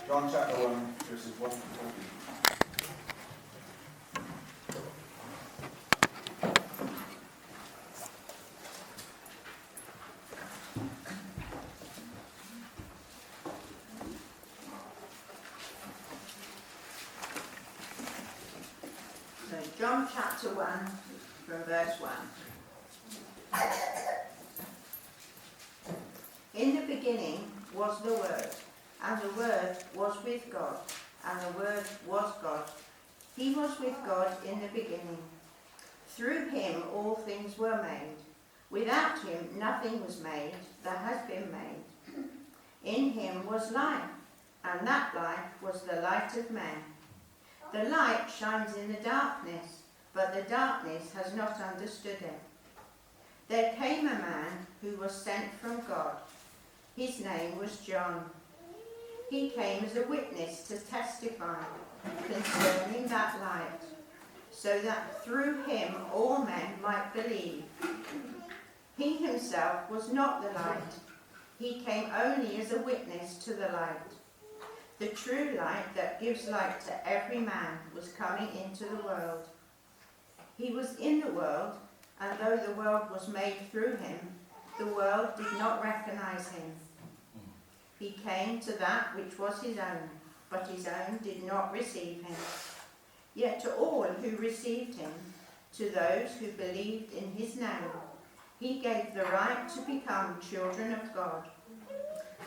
John chapter 1, verses 1 to 14. So John chapter 1 from verse 1. In the beginning was the Word, and the Word was with God, and the Word was God. He was with God in the beginning. Through him all things were made. Without him nothing was made that has been made. In him was life, and that life was the light of men. The light shines in the darkness, but the darkness has not understood it. There came a man who was sent from God. His name was John. He came as a witness to testify concerning that light, so that through him all men might believe. He himself was not the light. He came only as a witness to the light. The true light that gives light to every man was coming into the world. He was in the world, and though the world was made through him, the world did not recognize him. He came to that which was his own, but his own did not receive him. Yet to all who received him, to those who believed in his name, he gave the right to become children of God.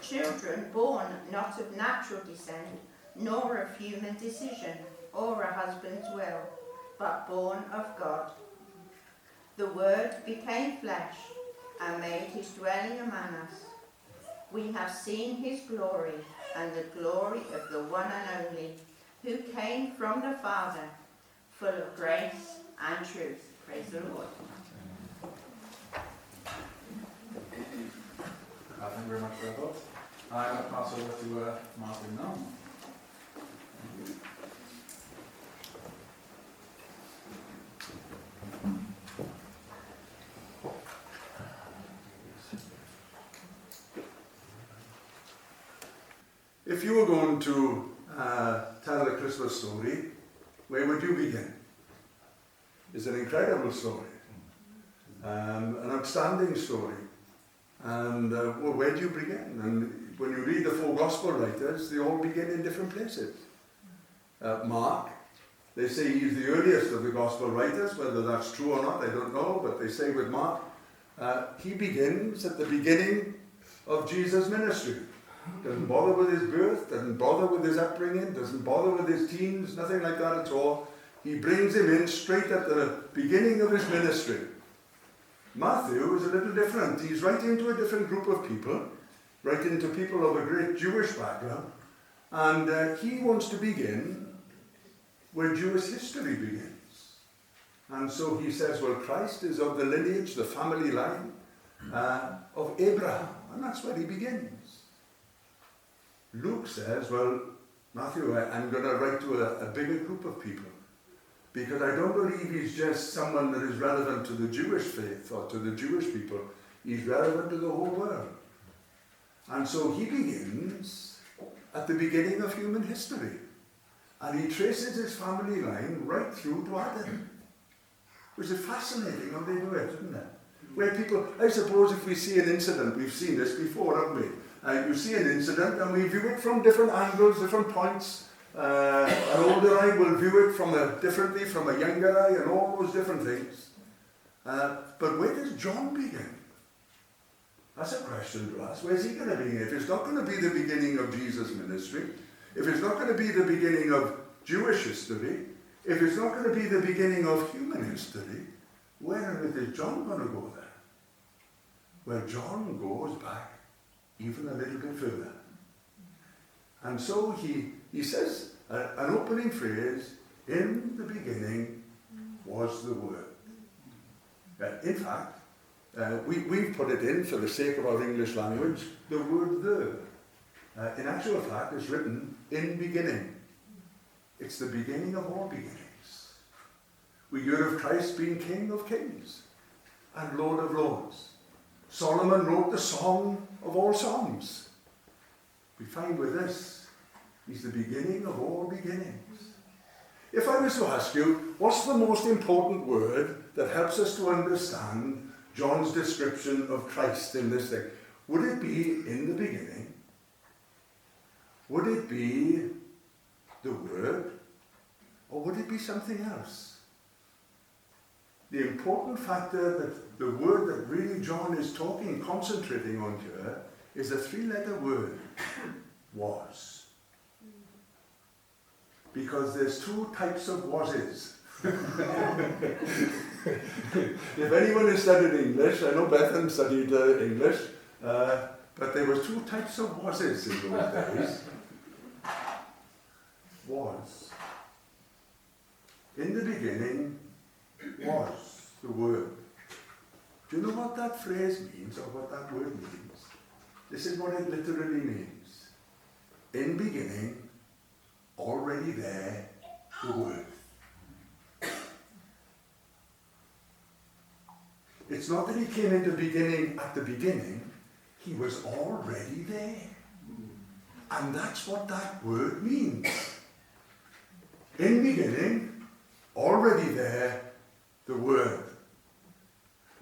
Children born not of natural descent, nor of human decision, or a husband's will, but born of God. The Word became flesh and made his dwelling among us. We have seen his glory, and the glory of the one and only, who came from the Father, full of grace and truth. Praise the Lord. Thank you very much for that thought. I'm going to pass over to Martin now. If you were going to tell a Christmas story, where would you begin? It's an incredible story, an outstanding story. And well, where do you begin? And when you read the four gospel writers, they all begin in different places. Mark, they say he's the earliest of the gospel writers. Whether that's true or not, I don't know, but they say with Mark, he begins at the beginning of Jesus' ministry. Doesn't bother with his birth, doesn't bother with his upbringing, doesn't bother with his teens, nothing like that at all. He brings him in straight at the beginning of his ministry. Matthew is a little different. He's writing to a different group of people, writing to people of a great Jewish background, and he wants to begin where Jewish history begins. And so he says, well, Christ is of the lineage, the family line of Abraham, and that's where he begins. Luke says, well, Matthew, I'm going to write to a bigger group of people, because I don't believe he's just someone that is relevant to the Jewish faith or to the Jewish people. He's relevant to the whole world. And so he begins at the beginning of human history. And he traces his family line right through to Adam. Which is fascinating how they do it, isn't it? Where people, I suppose if we see an incident, we've seen this before, haven't we? You see an incident and we view it from different angles, different points. An older eye will view it differently from a younger eye and all those different things. But where does John begin? That's a question to ask. Where's he going to begin? If it's not going to be the beginning of Jesus' ministry, if it's not going to be the beginning of Jewish history, if it's not going to be the beginning of human history, where on earth is John going to go there? Well, John goes back even a little bit further. And so he says an opening phrase, in the beginning was the Word. In fact, we've put it in for the sake of our English language, the word the. In actual fact, it's written in beginning. It's the beginning of all beginnings. We hear of Christ being King of Kings and Lord of Lords. Solomon wrote the song of all songs. We find with this He's the beginning of all beginnings. If I was to ask you, what's the most important word that helps us to understand John's description of Christ in this thing? Would it be in the beginning? Would it be the Word? Or would it be something else? The important factor that the word that really John is concentrating on here, is a 3-letter word, was. Because there's 2 types of wases. If anyone has studied English, I know Bethan studied English, but there were 2 types of wases in those days. Was. In the beginning was the Word. Do you know what that phrase means, or what that word means? This is what it literally means. In beginning, already there, the Word. It's not that he came into beginning at the beginning, he was already there. And that's what that word means. In beginning, already there, the Word.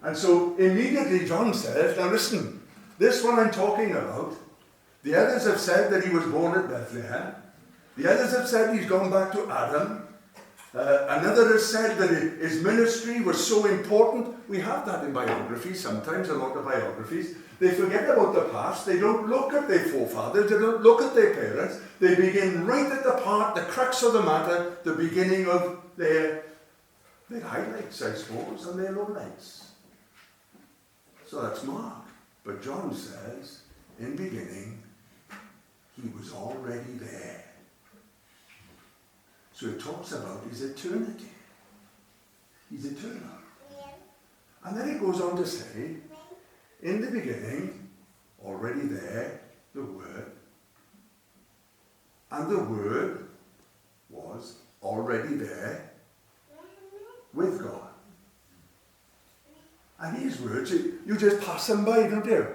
And so immediately John says, now listen, this one I'm talking about, the others have said that he was born at Bethlehem. The others have said he's gone back to Adam. Another has said that his ministry was so important. We have that in biographies sometimes, a lot of biographies. They forget about the past. They don't look at their forefathers. They don't look at their parents. They begin right at the crux of the matter, the beginning of their highlights, I suppose, and their lowlights. So that's Mark. But John says, in beginning, he was already there. So it talks about his eternity. He's eternal. And then it goes on to say, in the beginning, already there, the Word. And the Word was already there with God. And these words, you just pass them by, don't you?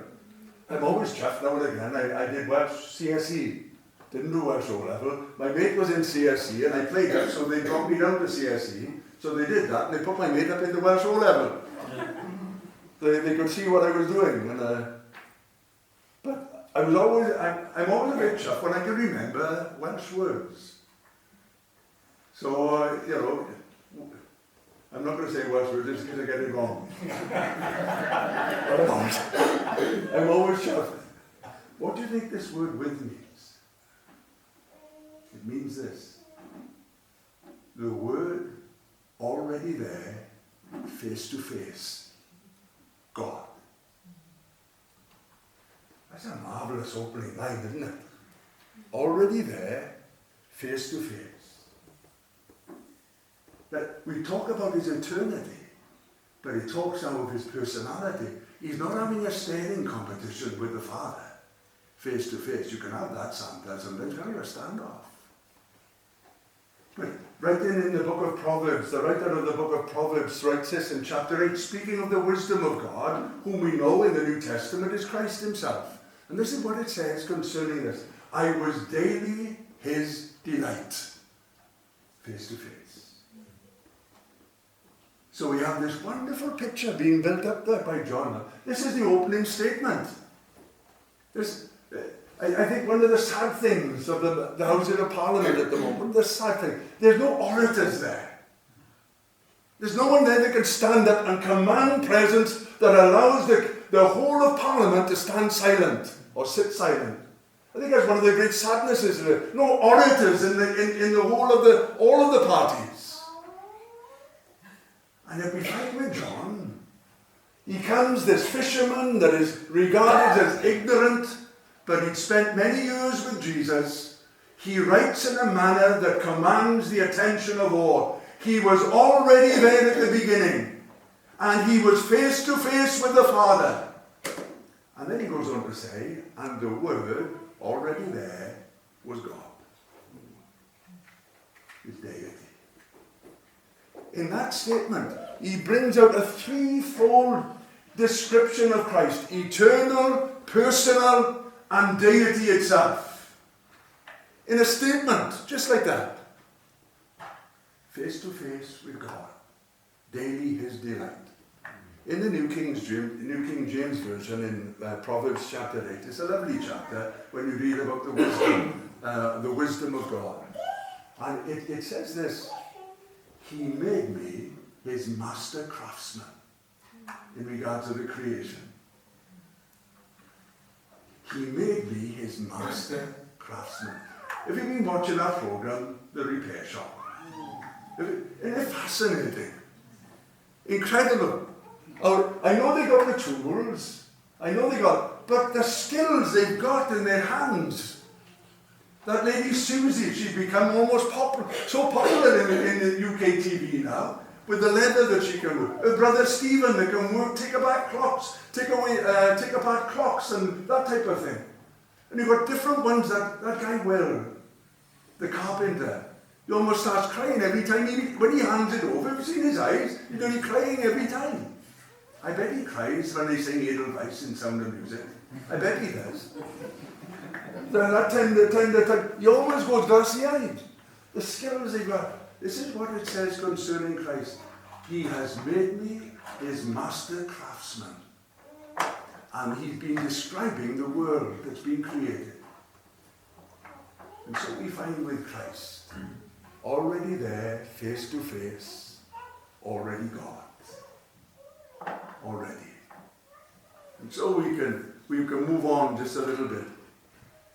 I'm always chuffed now and again. I did Welsh CSE. Didn't do Welsh O-level. My mate was in CSE and I played it, so they dropped me down to CSE. So they did that and they put my mate up in the Welsh O-level. They could see what I was doing. But I'm always a bit chuffed when I can remember Welsh words. So, I'm not going to say Welsh words just because I get it wrong. But I'm always chuffed. What do you think this word with means? It means this. The Word already there, face to face. God. That's a marvelous opening line, isn't it? Already there, face to face. That we talk about his eternity, but he talks now of his personality. He's not having a staring competition with the Father, face to face. You can have that sometimes, sometimes you have a standoff. But right in the book of Proverbs, the writer of the book of Proverbs writes this in chapter 8, speaking of the wisdom of God, whom we know in the New Testament is Christ himself. And this is what it says concerning this. I was daily his delight, face to face. So we have this wonderful picture being built up there by John. This is the opening statement. I think one of the sad things of the Houses of Parliament at the moment, the sad thing, there's no orators there. There's no one there that can stand up and command presence that allows the whole of Parliament to stand silent or sit silent. I think that's one of the great sadnesses. No orators in the whole of all of the parties. And yet we find with John, he comes, this fisherman that is regarded as ignorant, but he'd spent many years with Jesus. He writes in a manner that commands the attention of all. He was already there at the beginning, and he was face to face with the Father. And then he goes on to say, and the Word already there was God. His deity. In that statement, he brings out a threefold description of Christ: eternal, personal, and deity itself. in a statement, just like that. Face to face with God. Daily his delight. In the New King James Version, in Proverbs chapter 8, it's a lovely chapter when you read about the wisdom of God. And it says this, he made me his master craftsman in regards to the creation. He made me his master craftsman. Have you been watching that program, The Repair Shop? Isn't it fascinating? Incredible. Oh, I know they got the tools, but the skills they've got in their hands. That lady Susie, she's become almost so popular in the UK TV now, with the leather that she can work. Her brother Stephen, that can work, take apart clocks and that type of thing. And you've got different ones that guy Will, the carpenter, he almost starts crying every time when he hands it over. Have you seen his eyes? He's only crying every time. I bet he cries when they sing Edelweiss in Sound of Music. I bet he does. That time, he always goes glassy-eyed. The skills they've got. This is what it says concerning Christ. He has made me his master craftsman. And he's been describing the world that's been created. And so we find with Christ, already there, face to face, already God. Already. And so we can move on just a little bit.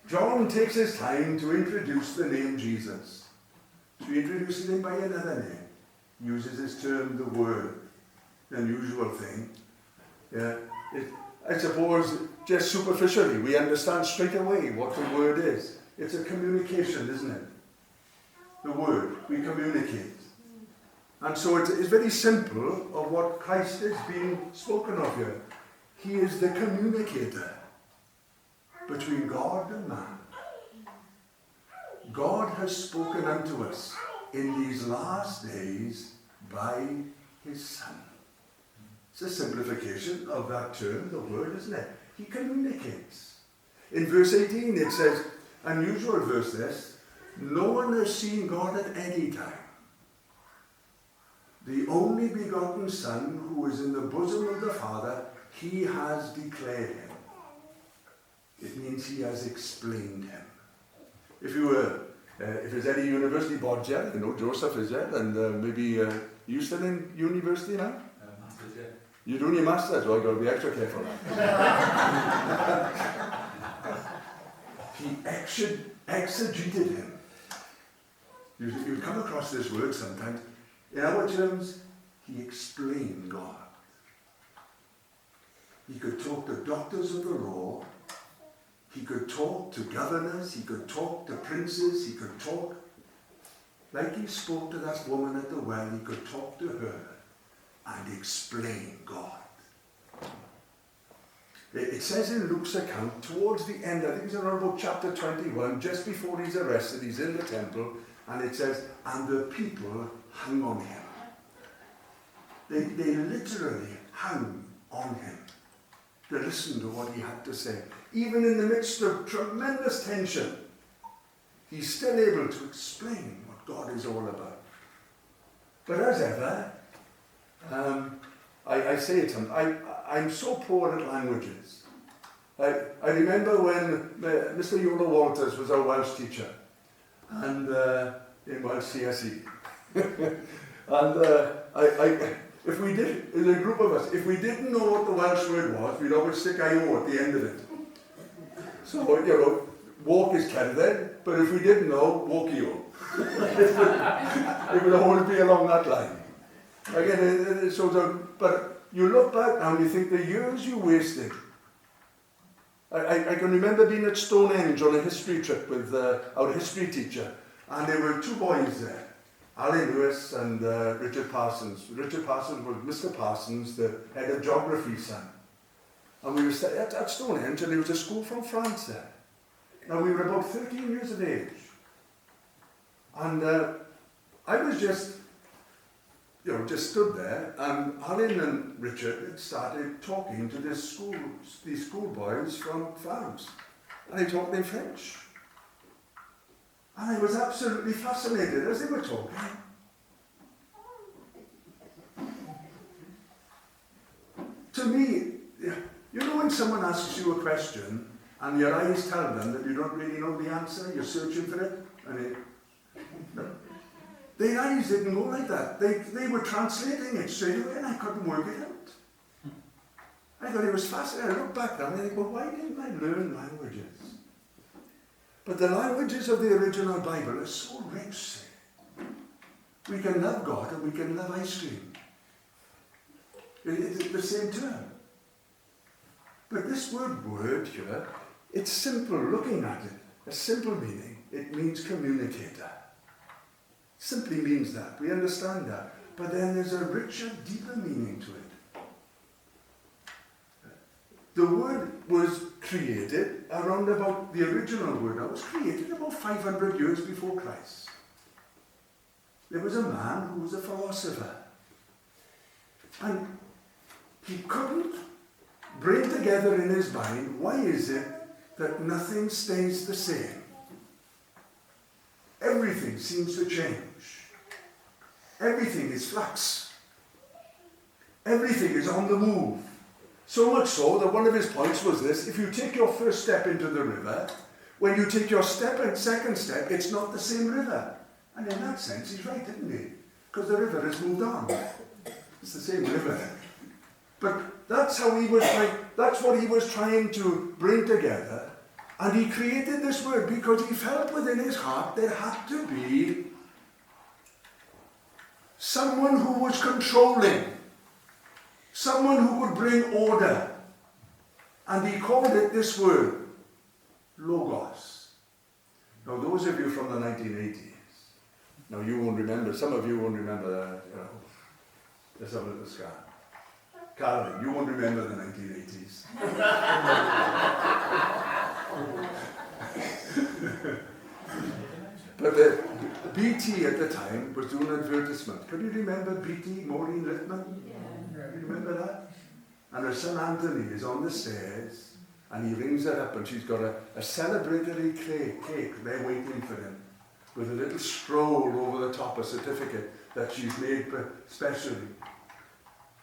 John takes his time to introduce the name Jesus. So he introduces him by another name. He uses his term, the Word, an unusual thing. Yeah, I suppose just superficially we understand straight away what the Word is. It's a communication, isn't it? The Word, we communicate. And so it's very simple of what Christ is being spoken of here. He is the communicator between God and man. God has spoken unto us in these last days by his Son. It's a simplification of that term, the Word, isn't it? He communicates. In verse 18 it says, unusual verse this, no one has seen God at any time. The only begotten Son, who is in the bosom of the Father, he has declared him. It means he has explained him. If there's any university board here, Joseph is there, and maybe you still in university now? Masters, yeah. You're doing your masters, well, I've got to be extra careful. He exegeted him. You come across this word sometimes. In our terms, he explained God. He could talk to doctors of the law. He could talk to governors. He could talk to princes. He could talk, like he spoke to that woman at the well, he could talk to her and explain God. It says in Luke's account, towards the end, I think it's around about chapter 21, just before he's arrested, he's in the temple, and it says, and the people hung on him. They literally hung on him to listen to what he had to say. Even in the midst of tremendous tension, he's still able to explain what God is all about. But as ever, I say it, I'm so poor at languages. I remember when Mr. Yola Walters was our Welsh teacher, and in Welsh CSE. And if we did, in a group of us, if we didn't know what the Welsh word was, we'd always stick IO at the end of it. So, walk is cerdded, but if we didn't know, walkio. It would always be along that line. Again, but you look back now and you think the years you wasted. I can remember being at Stonehenge on a history trip with our history teacher, and there were two boys there, Alan Lewis and Richard Parsons. Richard Parsons was Mr. Parsons, the head of geography son. And we were at Stonehenge, and there was a school from France there. Now we were about 13 years of age. And I was just stood there, and Alan and Richard had started talking to these schoolboys from France. And they talked in French. And I was absolutely fascinated as they were talking. To me, you know when someone asks you a question and your eyes tell them that you don't really know the answer, you're searching for it, and their eyes didn't go like that. They were translating it straight away and I couldn't work it out. I thought it was fascinating. I look back now and I think, well, why didn't I learn languages? But the languages of the original Bible are so rich. We can love God and we can love ice cream. It's the same term. But this word here, it's simple looking at it. A simple meaning. It means communicator. Simply means that. We understand that. But then there's a richer, deeper meaning to it. The word was created around about, the original word was created about 500 years before Christ. There was a man who was a philosopher. And he couldn't bring together in his mind, why is it that nothing stays the same? Everything seems to change. Everything is flux. Everything is on the move. So much so that one of his points was this: if you take your first step into the river, when you take your second step, it's not the same river. And in that sense, he's right, isn't he? Because the river has moved on. It's the same river. But that's how he was that's what he was trying to bring together. And he created this word because he felt within his heart there had to be someone who was controlling. Someone who would bring order. And he called it this word, Logos. Now those of you from the 1980s, now you won't remember, some of you won't remember that, Let's have a little scan. Carolyn, you won't remember the 1980s. But the BT at the time was doing an advertisement. Can you remember BT, Maureen Littman? You remember that? And her son Anthony is on the stairs and he rings her up and she's got a celebratory cake there waiting for him with a little scroll over the top, a certificate that she's made specially.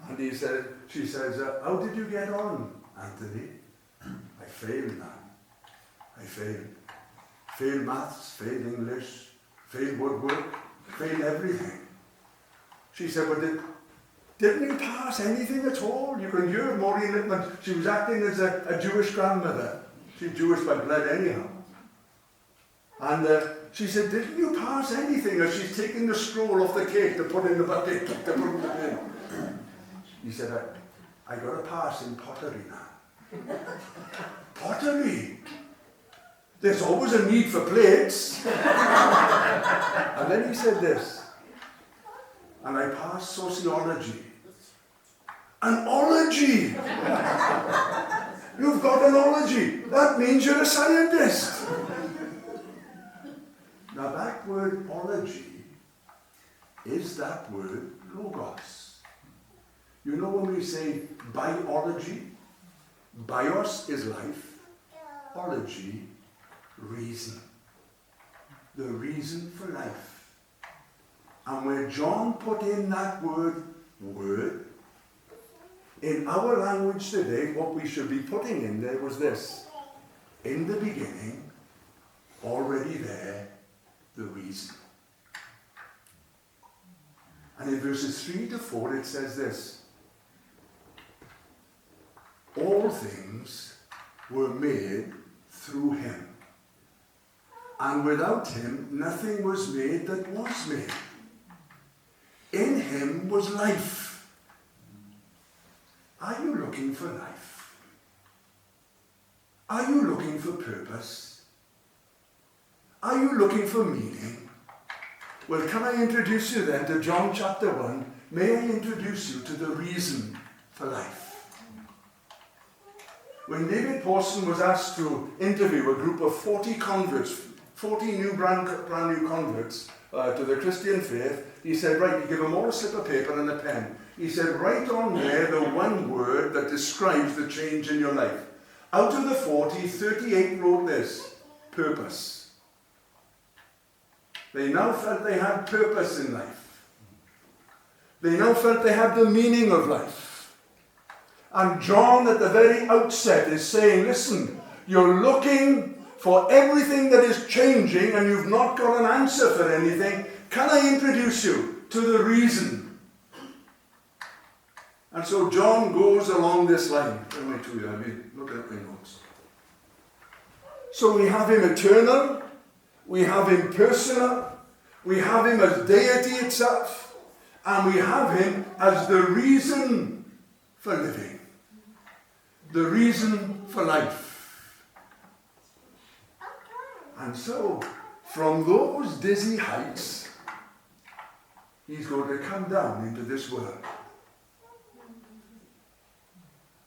And she says, how did you get on, Anthony? I failed, man. I failed. Failed maths, failed English, failed woodwork, failed everything. She said, well, didn't you pass anything at all? You can hear Maureen Littman. She was acting as a Jewish grandmother. She's Jewish by blood anyhow. And she said, didn't you pass anything? As she's taking the scroll off the cake to put in the bucket, to put in the bin. He said, I got a pass in pottery now. Pottery? There's always a need for plates. And then he said this, and I passed sociology. An ology! You've got an ology. That means you're a scientist. Now that word ology is that word logos. You know when we say biology, bios is life, ology, reason. The reason for life. And where John put in that word, in our language today, what we should be putting in there was this. In the beginning, already there, the reason. And in verses 3 to 4 it says this. All things were made through him. And without him, nothing was made that was made. In him was life. Are you looking for life? Are you looking for purpose? Are you looking for meaning? Well, can I introduce you then to John chapter 1? May I introduce you to the reason for life? When David Pawson was asked to interview a group of 40 converts, 40 brand new converts to the Christian faith, he said, right, you give them all a slip of paper and a pen. He said, write on there the one word that describes the change in your life. Out of the 40, 38 wrote this, purpose. They now felt they had purpose in life. They now felt they had the meaning of life. And John at the very outset is saying, listen, you're looking for everything that is changing and you've not got an answer for anything. Can I introduce you to the reason? And so John goes along this line. Where am I to you? I mean, look at my notes. So we have him eternal, we have him personal, we have him as deity itself, and we have him as the reason for living, the reason for life. And so, from those dizzy heights, he's going to come down into this world.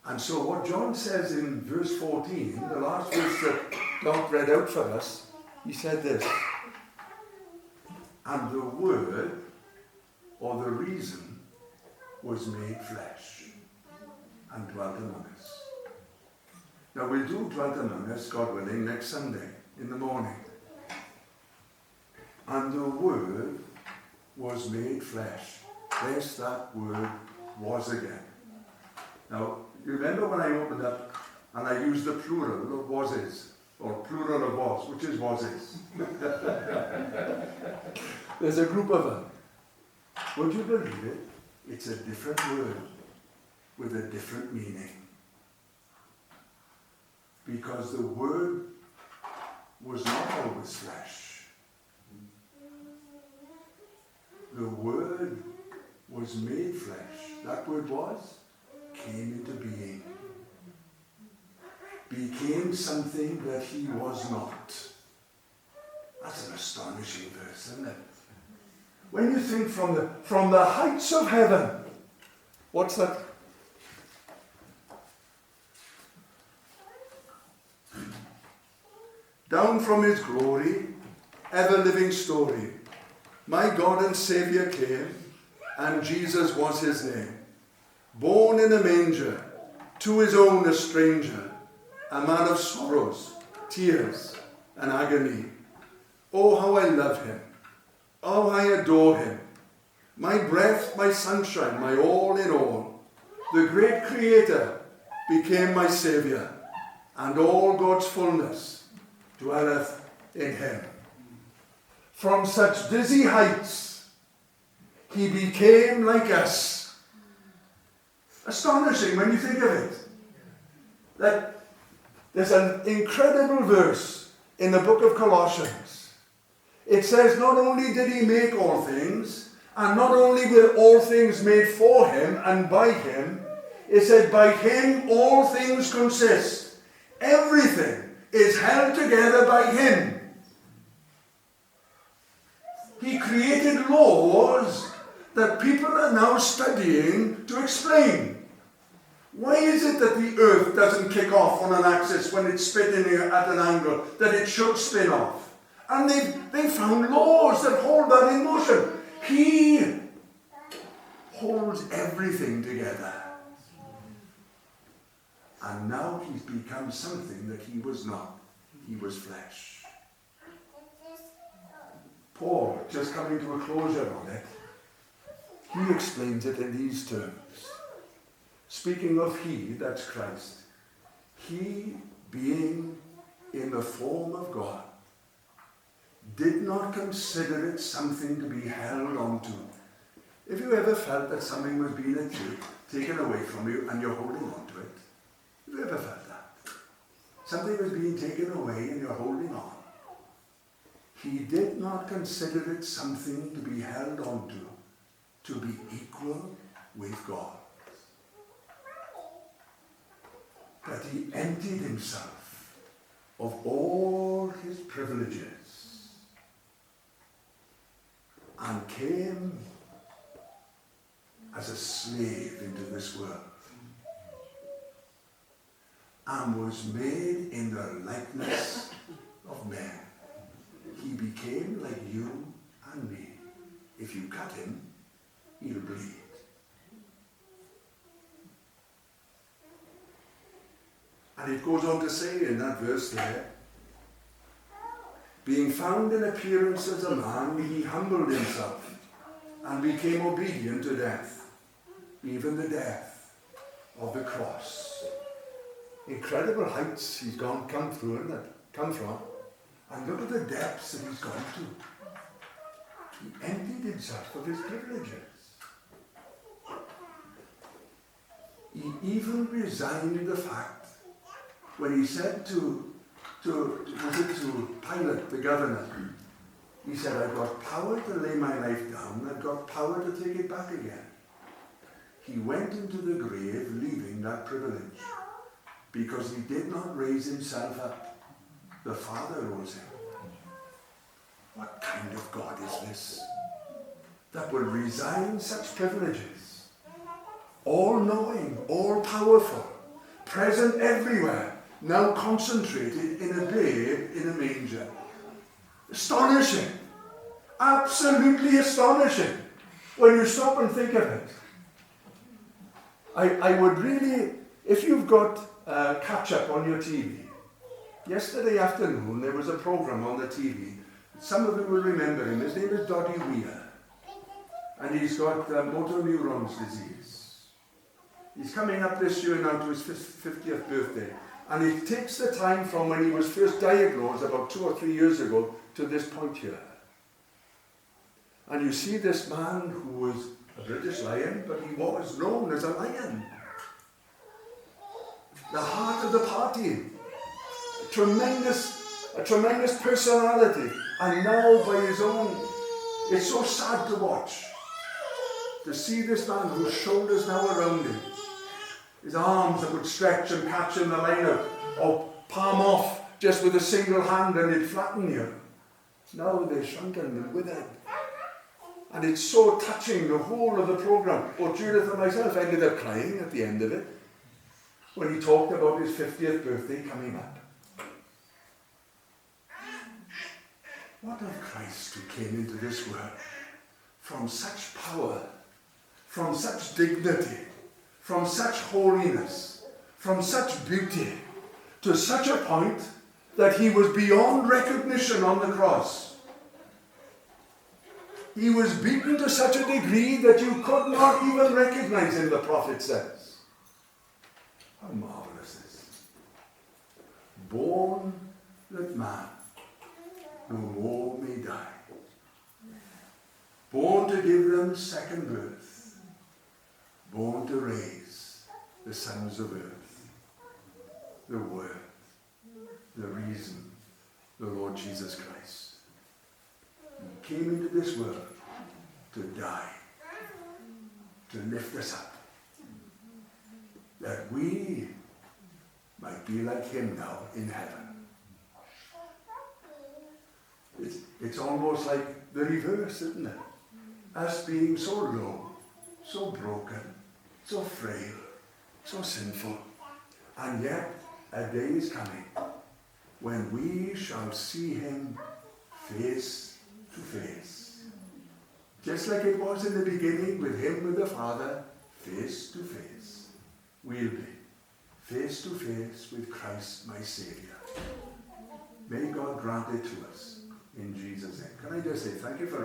And so what John says in verse 14, the last verse that Doc read out for us, he said this, and the Word, or the reason, was made flesh and dwelt among us. Now we'll do dwelt among us, God willing, next Sunday in the morning. And the Word was made flesh. There's that word, was again. Now, you remember when I opened up and I used the plural of was-is, or plural of was, which is was-is. There's a group of them. Would you believe it? It's a different word with a different meaning. Because the Word was not always flesh. The Word was made flesh. That word was, came into being. Became something that he was not. That's an astonishing verse, isn't it? When you think from the heights of heaven, what's that? Down from his glory, ever-living story, my God and Saviour came, and Jesus was his name. Born in a manger, to his own a stranger, a man of sorrows, tears, and agony. Oh, how I love him. Oh, I adore him. My breath, my sunshine, my all in all. The great Creator became my Saviour, and all God's fullness dwelleth in him. From such dizzy heights, he became like us. Astonishing when you think of it. That there's an incredible verse in the book of Colossians. It says not only did he make all things, and not only were all things made for him and by him, it said by him all things consist. Everything is held together by him. He created laws that people are now studying to explain. Why is it that the earth doesn't kick off on an axis when it's spinning at an angle that it should spin off? And they found laws that hold that in motion. He holds everything together. And now he's become something that he was not. He was flesh. Paul, just coming to a closure on it, he explains it in these terms. Speaking of he, that's Christ. He, being in the form of God, did not consider it something to be held on to. Have you ever felt that something was being taken away from you and you're holding on to it? Have you ever felt that? Something was being taken away and you're holding on. He did not consider it something to be held on to be equal with God. That he emptied himself of all his privileges and came as a slave into this world and was made in the likeness of men. He became like you and me. If you cut him, he'll bleed. And it goes on to say in that verse there, being found in appearance as a man, he humbled himself and became obedient to death, even the death of the cross. Incredible heights he's come from. And look at the depths that he's gone to. He emptied himself of his privileges. He even resigned the fact when he said to Pilate, the governor, he said, I've got power to lay my life down, I've got power to take it back again. He went into the grave leaving that privilege because he did not raise himself up. The Father rose him. What kind of God is this that will resign such privileges? All-knowing, all-powerful, present everywhere, now concentrated in a babe in a manger. Astonishing. Absolutely astonishing when you stop and think of it. I would really, if you've got catch-up on your TV, yesterday afternoon there was a program on the TV. Some of you will remember him. His name is Doddy Weir. And he's got motor neurons disease. He's coming up this year now to his 50th birthday. And he takes the time from when he was first diagnosed about 2 or 3 years ago to this point here. And you see this man who was a British lion, but he was known as a lion. The heart of the party. A tremendous personality. And now by his own, it's so sad to watch. To see this man whose shoulders now around him, his arms that would stretch and catch in the line out, or palm off just with a single hand and it'd flatten you. Now they're shrunken and withered. And it's so touching, the whole of the program. Both Judith and myself ended up crying at the end of it when he talked about his 50th birthday coming up. What of Christ who came into this world from such power, from such dignity, from such holiness, from such beauty, to such a point that he was beyond recognition on the cross. He was beaten to such a degree that you could not even recognize him, the prophet says. How marvelous is this? Born that man no more may die. Born to give them second birth. Born to raise the sons of earth. The Word, the reason, the Lord Jesus Christ. He came into this world to die, to lift us up, that we might be like him now in heaven. It's almost like the reverse, isn't it? Us being so low, so broken, so frail, so sinful. And yet, a day is coming when we shall see him face to face. Just like it was in the beginning with him, with the Father, face to face. We'll be face to face with Christ, my Saviour. May God grant it to us in Jesus' name. Can I just say thank you for